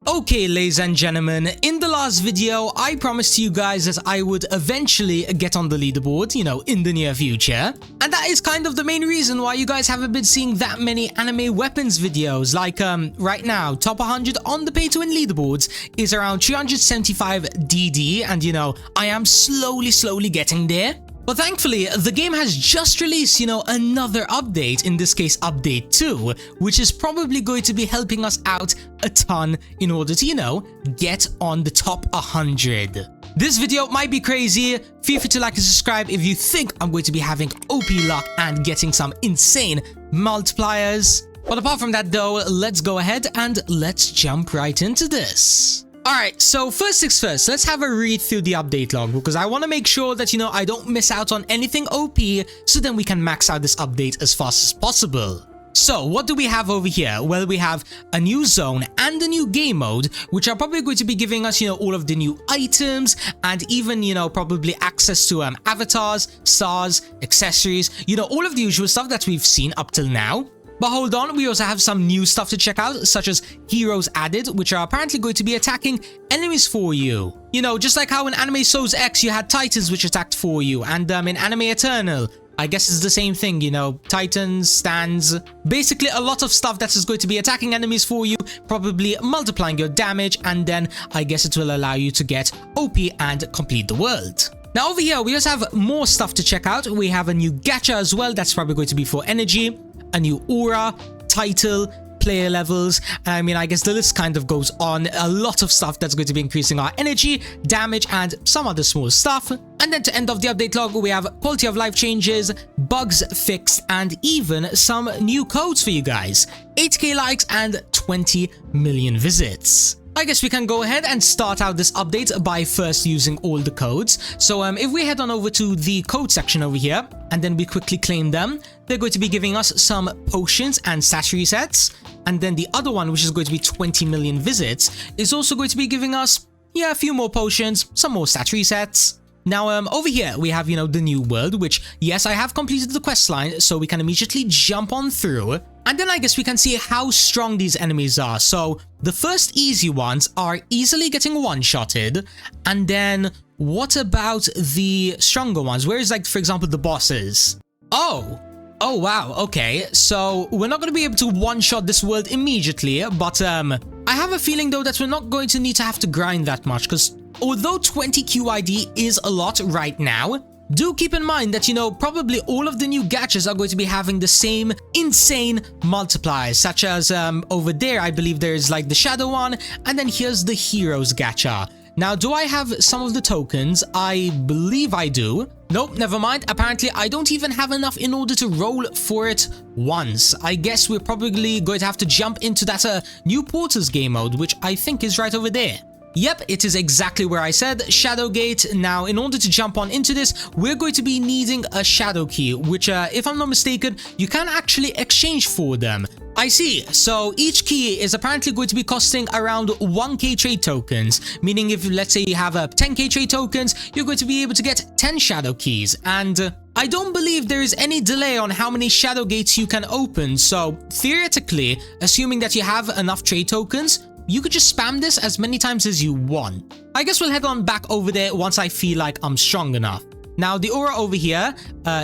Okay, ladies and gentlemen, in the last video, I promised you guys that I would eventually get on the leaderboard, in the near future. And that is kind of the main reason why you guys haven't been seeing that many anime weapons videos. Like, right now, top 100 on the pay-to-win leaderboards is around 375 DD, and I am slowly getting there. But thankfully, the game has just released, another update, in this case update 2, which is probably going to be helping us out a ton in order to, get on the top 100. This video might be crazy. Feel free to like and subscribe if you think I'm going to be having OP luck and getting some insane multipliers. But apart from that though, let's go ahead and let's jump right into this. Alright, so first things first, let's have a read through the update log because I want to make sure that, I don't miss out on anything OP so then we can max out this update as fast as possible. So, what do we have over here? Well, we have a new zone and a new game mode, which are probably going to be giving us, all of the new items and even, probably access to avatars, stars, accessories, all of the usual stuff that we've seen up till now. But hold on, we also have some new stuff to check out, such as heroes added, which are apparently going to be attacking enemies for you. Just like how in Anime Souls X you had titans which attacked for you, and in Anime Eternal, I guess it's the same thing, titans, stands, basically a lot of stuff that is going to be attacking enemies for you, probably multiplying your damage, and then I guess it will allow you to get OP and complete the world. Now over here, we also have more stuff to check out. We have a new gacha as well, that's probably going to be for energy. A new aura, title, player levels, and I guess the list kind of goes on. A lot of stuff that's going to be increasing our energy, damage, and some other small stuff. And then to end off the update log, we have quality of life changes, bugs fixed, and even some new codes for you guys. 8k likes and 20 million visits. I guess we can go ahead and start out this update by first using all the codes. So if we head on over to the code section over here, and then we quickly claim them, they're going to be giving us some potions and stat resets. And then the other one, which is going to be 20 million visits, is also going to be giving us, a few more potions, some more stat resets. Now, over here, we have, the new world, which, yes, I have completed the quest line, so we can immediately jump on through. And then I guess we can see how strong these enemies are. So, the first easy ones are easily getting one-shotted. And then, what about the stronger ones? Where is, for example, the bosses? Oh, wow, okay. So, we're not going to be able to one-shot this world immediately, but, I have a feeling, though, that we're not going to need to have to grind that much, because although 20 QID is a lot right now, do keep in mind that, probably all of the new gachas are going to be having the same insane multipliers, such as, over there, I believe there's, the shadow one, and then here's the heroes gacha. Now, do I have some of the tokens? I believe I do. Nope, never mind. Apparently, I don't even have enough in order to roll for it once. I guess we're probably going to have to jump into that, new Portals game mode, which I think is right over there. Yep, it is exactly where I said, Shadow Gate. Now, in order to jump on into this, we're going to be needing a Shadow Key, which, if I'm not mistaken, you can actually exchange for them. I see, so each key is apparently going to be costing around 1k trade tokens, meaning if, let's say, you have 10k trade tokens, you're going to be able to get 10 Shadow Keys, and I don't believe there is any delay on how many Shadow Gates you can open, so theoretically, assuming that you have enough trade tokens, you could just spam this as many times as you want. I guess we'll head on back over there once I feel like I'm strong enough. Now, the aura over here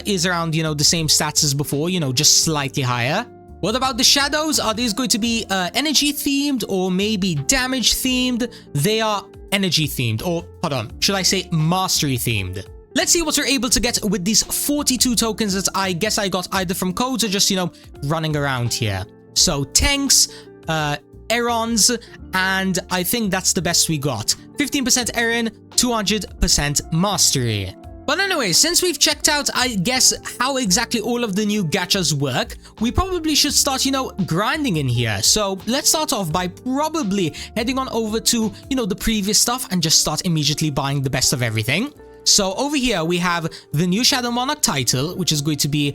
is around, the same stats as before, just slightly higher. What about the shadows? Are these going to be energy themed or maybe damage themed? They are energy themed, or hold on, should I say mastery themed? Let's see what we're able to get with these 42 tokens that I guess I got either from codes or just, running around here. So tanks, Erons, and I think that's the best we got. 15% Erin, 200% Mastery. But anyway, since we've checked out, I guess, how exactly all of the new gachas work, we probably should start, grinding in here. So let's start off by probably heading on over to, the previous stuff and just start immediately buying the best of everything. So over here, we have the new Shadow Monarch title, which is going to be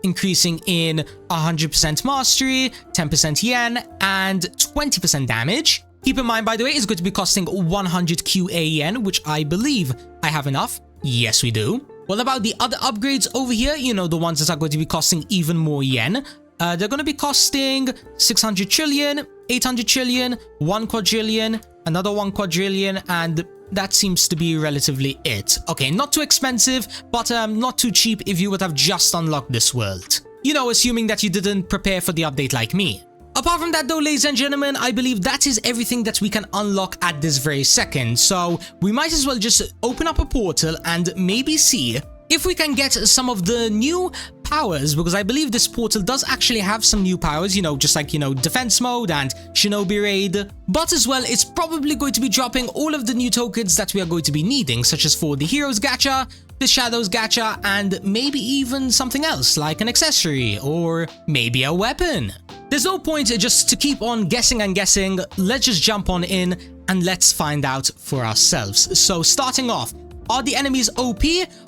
increasing in 100% mastery, 10% yen, and 20% damage. Keep in mind, by the way, it's going to be costing 100 QA yen, which I believe I have enough. Yes, we do. What about the other upgrades over here? The ones that are going to be costing even more yen. They're going to be costing 600 trillion, 800 trillion, 1 quadrillion, another 1 quadrillion, and that seems to be relatively it. Okay, not too expensive, but not too cheap if you would have just unlocked this world. You know, assuming that you didn't prepare for the update like me. Apart from that though, ladies and gentlemen, I believe that is everything that we can unlock at this very second. So we might as well just open up a portal and maybe see if we can get some of the new powers, because I believe this portal does actually have some new powers, you know, just like, you know, defense mode and shinobi raid. But as well, it's probably going to be dropping all of the new tokens that we are going to be needing, such as for the heroes gacha, the shadows gacha, and maybe even something else like an accessory or maybe a weapon. There's no point just to keep on guessing and guessing. Let's just jump on in and let's find out for ourselves. So starting off, are the enemies OP?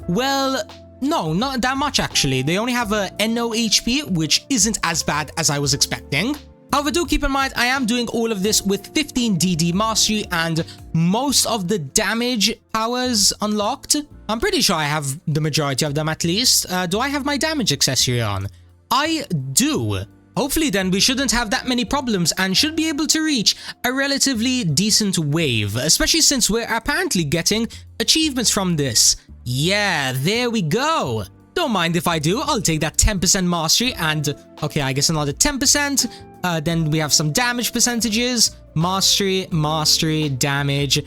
Well, no, not that much actually. They only have a NO HP, which isn't as bad as I was expecting. However, do keep in mind, I am doing all of this with 15 DD Mastery and most of the damage powers unlocked. I'm pretty sure I have the majority of them at least. Do I have my damage accessory on? I do. Hopefully then we shouldn't have that many problems and should be able to reach a relatively decent wave, especially since we're apparently getting achievements from this. Yeah, there we go. Don't mind if I do, I'll take that 10% mastery and, okay, I guess another 10%. Then we have some damage percentages, mastery, damage.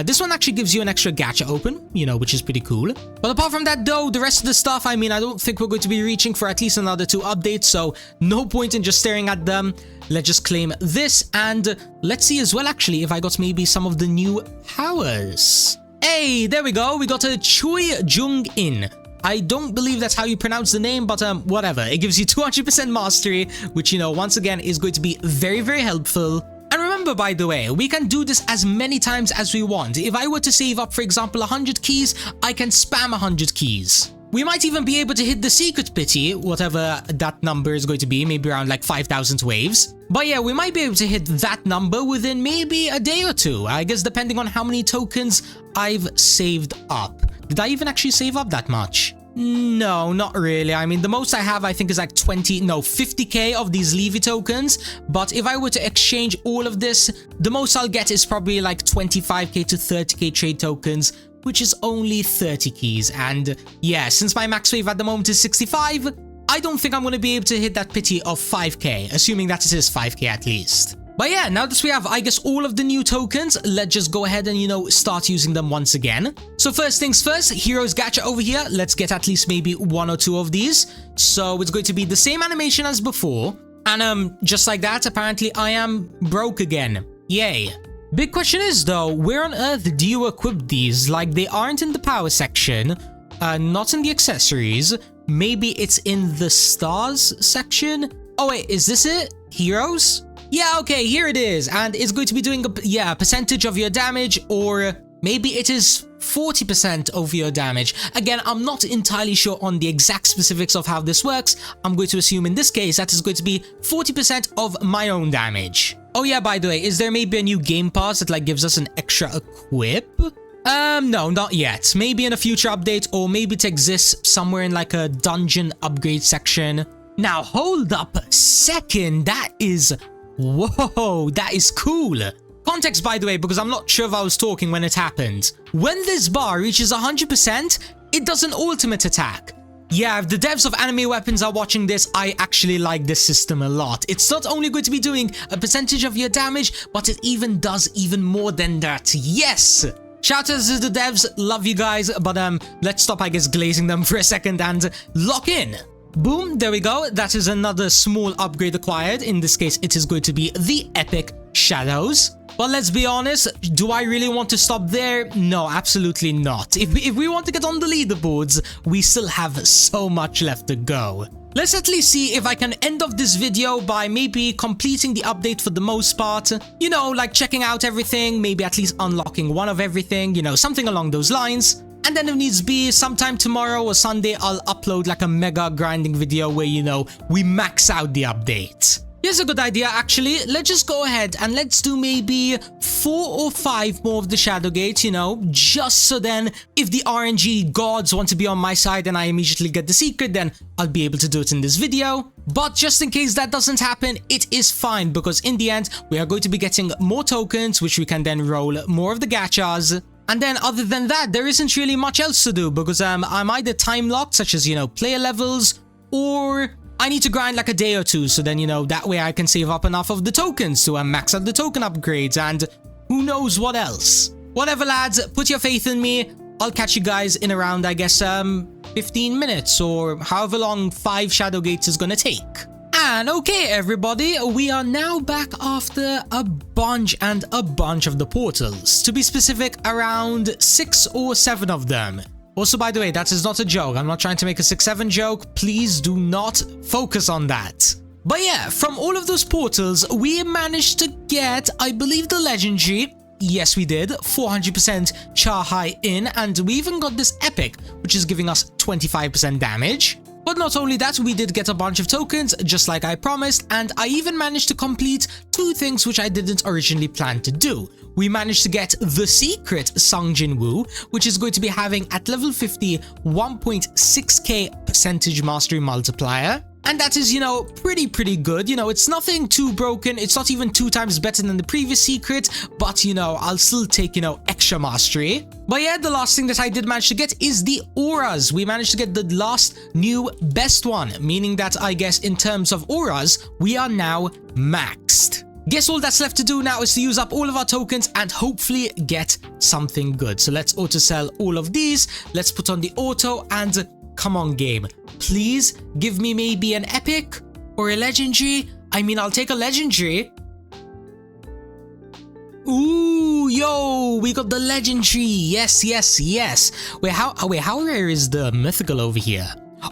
This one actually gives you an extra gacha open, you know, which is pretty cool. But apart from that though, the rest of the stuff, I mean, I don't think we're going to be reaching for at least another 2 updates, so no point in just staring at them. Let's just claim this, and let's see as well actually if I got maybe some of the new powers. Hey, there we go, we got a Chui Jung In. I don't believe that's how you pronounce the name, but whatever. It gives you 200% mastery, which, you know, once again is going to be very, very helpful. And remember, by the way, we can do this as many times as we want. If I were to save up, for example, 100 keys, I can spam 100 keys. We might even be able to hit the secret pity, whatever that number is going to be, maybe around like 5,000 waves. But yeah, we might be able to hit that number within maybe a day or 2, I guess, depending on how many tokens I've saved up. Did I even actually save up that much? No, not really. I mean, the most I have, I think, is like 50k of these Levy tokens. But if I were to exchange all of this, the most I'll get is probably like 25k to 30k trade tokens, which is only 30 keys. And yeah, since my max wave at the moment is 65, I don't think I'm going to be able to hit that pity of 5k, assuming that it is 5k at least. But yeah, now that we have, I guess, all of the new tokens, let's just go ahead and, you know, start using them once again. So first things first, Heroes Gacha over here. Let's get at least maybe 1 or 2 of these. So it's going to be the same animation as before. And just like that, apparently I am broke again. Yay. Big question is though, where on earth do you equip these? Like, they aren't in the power section, not in the accessories. Maybe it's in the stars section? Oh wait, is this it? Heroes? Yeah, okay, here it is, and it's going to be doing a percentage of your damage, or maybe it is 40% of your damage. Again, I'm not entirely sure on the exact specifics of how this works. I'm going to assume in this case that is going to be 40% of my own damage. Oh yeah, by the way, is there maybe a new game pass that like gives us an extra equip? No, not yet. Maybe in a future update, or maybe it exists somewhere in like a dungeon upgrade section. Now, hold up a second, that is... Whoa, that is cool. Context, by the way, because I'm not sure if I was talking when it happened. When this bar reaches 100%, it does an ultimate attack. Yeah, if the devs of anime weapons are watching this, I actually like this system a lot. It's not only going to be doing a percentage of your damage, but it even does even more than that. Yes! Shout out to the devs, love you guys, but let's stop, I guess, glazing them for a second and lock in. Boom, there we go. That is another small upgrade acquired. In this case, it is going to be the Epic Shadows. But let's be honest, do I really want to stop there? No, absolutely not. If we want to get on the leaderboards, we still have so much left to go. Let's at least see if I can end off this video by maybe completing the update for the most part. You know, like checking out everything, maybe at least unlocking one of everything, you know, something along those lines. And then if needs be, sometime tomorrow or Sunday, I'll upload like a mega grinding video where, you know, we max out the update. Here's a good idea actually. Let's just go ahead and let's do maybe 4 or 5 more of the shadow gates, you know, just so then if the RNG gods want to be on my side and I immediately get the secret, then I'll be able to do it in this video. But just in case that doesn't happen, it is fine because in the end, we are going to be getting more tokens, which we can then roll more of the gachas. And then other than that, there isn't really much else to do because I'm either time locked, such as, you know, player levels, or I need to grind like a day or two, so then, you know, that way I can save up enough of the tokens to max out the token upgrades and who knows what else. Whatever, lads, put your faith in me. I'll catch you guys in around, I guess, 15 minutes or however long 5 shadow gates is gonna take. And okay, everybody, we are now back after a bunch of the portals. To be specific, around 6 or 7 of them. Also, by the way, that is not a joke. I'm not trying to make a 6-7 joke. Please do not focus on that. But yeah, from all of those portals, we managed to get, I believe, the legendary. Yes, we did. 400% char high in, and we even got this epic, which is giving us 25% damage. But not only that, we did get a bunch of tokens, just like I promised, and I even managed to complete 2 things which I didn't originally plan to do. We managed to get the secret Sungjin Woo, which is going to be having at level 50 1.6k percentage mastery multiplier. And that is, you know, pretty good. You know, it's nothing too broken. It's not even 2 times better than the previous secret, but, you know, I'll still take, you know, extra mastery. But yeah, the last thing that I did manage to get is the auras. We managed to get the last new best one, meaning that I guess in terms of auras, we are now maxed. Guess all that's left to do now is to use up all of our tokens and hopefully get something good. So let's auto sell all of these. Let's put on the auto and come on, game. Please give me maybe an epic or a legendary. I mean, I'll take a legendary. Ooh, yo, we got the legendary. Yes. Wait, how rare is the mythical over here?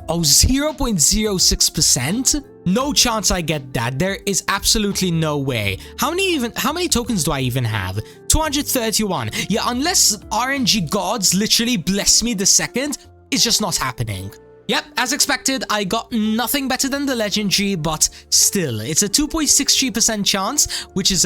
Oh, 0.06%? No chance I get that. There is absolutely no way. How many tokens do I even have? 231. Yeah, unless RNG gods literally bless me the second, it's just not happening. Yep, as expected, I got nothing better than the legendary, but still, it's a 2.63% chance, which is,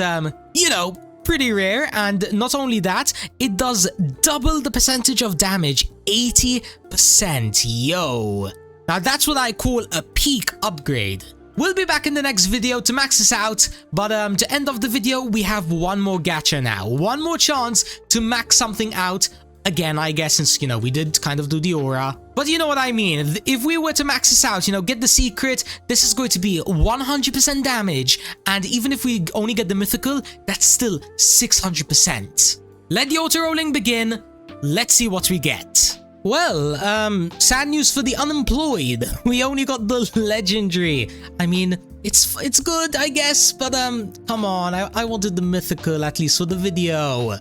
you know, pretty rare. And not only that, it does double the percentage of damage, 80%. Yo. Now that's what I call a peak upgrade. We'll be back in the next video to max this out, but to end off the video, we have one more gacha now. One more chance to max something out. Again, I guess, since, you know, we did kind of do the aura. But you know what I mean. If we were to max this out, you know, get the secret, this is going to be 100% damage. And even if we only get the mythical, that's still 600%. Let the auto rolling begin. Let's see what we get. Well, sad news for the unemployed. We only got the legendary. I mean, it's good, I guess, but come on. I wanted the mythical, at least for the video.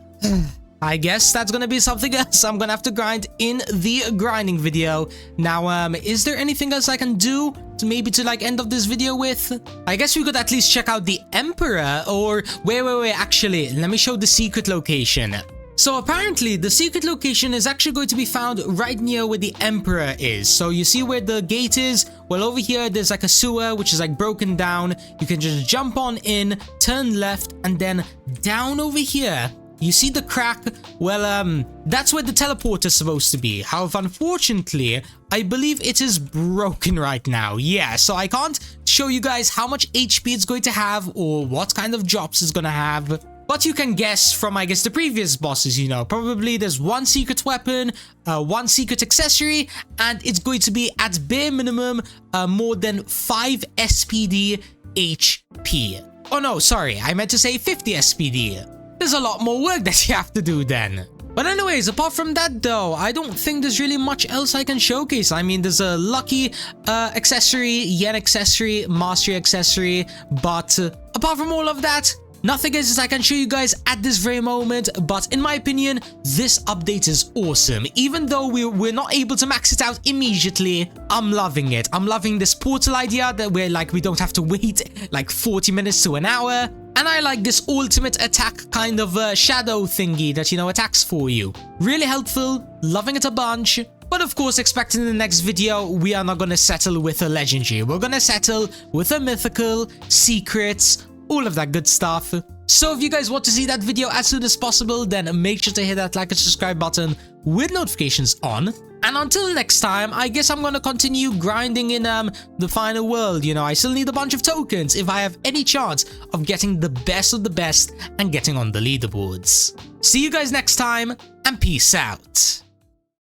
I guess that's gonna be something else I'm gonna have to grind in the grinding video. Now, is there anything else I can do to maybe to like end of this video with? I guess we could at least check out the Emperor, or wait, actually, let me show the secret location. So apparently, the secret location is actually going to be found right near where the Emperor is. So you see where the gate is? Well, over here, there's like a sewer, which is like broken down. You can just jump on in, turn left, and then down over here, you see the crack? Well, that's where the teleport is supposed to be. However, unfortunately, I believe it is broken right now. Yeah, so I can't show you guys how much HP it's going to have or what kind of drops it's gonna have. But you can guess from, I guess, the previous bosses, you know, probably there's 1 secret weapon, 1 secret accessory, and it's going to be at bare minimum more than 5 SPD HP. Oh no, sorry, I meant to say 50 SPD. There's a lot more work that you have to do then. But anyways, apart from that though, I don't think there's really much else I can showcase. I mean, there's a lucky accessory, yen accessory, mastery accessory, but apart from all of that, nothing else I can show you guys at this very moment. But in my opinion, this update is awesome. Even though we're not able to max it out immediately, I'm loving it. I'm loving this portal idea that we don't have to wait like 40 minutes to an hour. And I like this ultimate attack kind of shadow thingy that, you know, attacks for you. Really helpful, loving it a bunch. But of course, expect in the next video, we are not going to settle with a legendary. We're going to settle with a mythical, secrets, all of that good stuff. So if you guys want to see that video as soon as possible, then make sure to hit that like and subscribe button with notifications on. And until next time, I guess I'm going to continue grinding in the final world. You know, I still need a bunch of tokens if I have any chance of getting the best of the best and getting on the leaderboards. See you guys next time, and peace out.